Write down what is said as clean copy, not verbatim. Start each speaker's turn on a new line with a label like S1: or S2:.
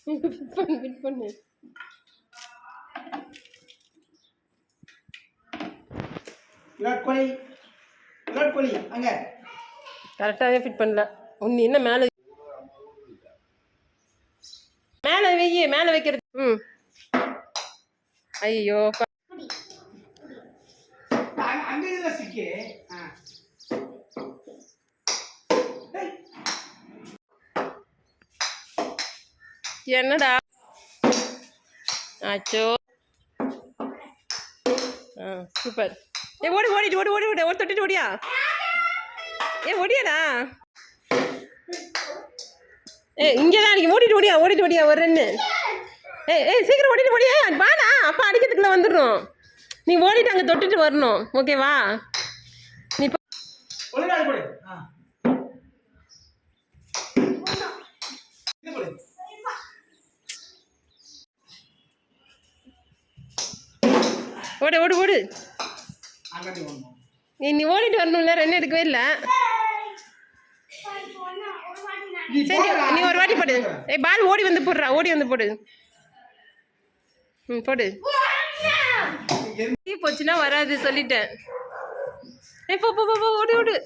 S1: Fit பண்ணு.
S2: விராட் கோலி அங்க
S1: கரெக்டாகவே fit பண்ணல. ஒன்று என்ன மேலே மேலே வைக்கிறது. ஐயோ என்னடா ஆச்சோ. சூப்பர். ஓடிட்டு ஒரு தொட்டிட்டு ஓடியா. ஓடியாடா. இங்கே தான் அடிக்க. ஓடிட்டு ஓடியா ஒரு ரெண்டு. சீக்கிரம் ஓடிட்டு ஓடியா. வாடா, அப்பா அடிக்கிறதுக்குள்ள வந்துடணும். நீ ஓடிட்டு அங்கே தொட்டுட்டு வரணும். ஓகேவா? நீ ஓடு. நீ ஓடிட்டு வரணும்ல, ரன் எடுக்கவே இல்லை. சரி, நீ ஒரு வாட்டி போடு. பால் ஓடி வந்து போடு. போடு. போச்சுன்னா வராது சொல்லிட்டேன். போ ஓடு.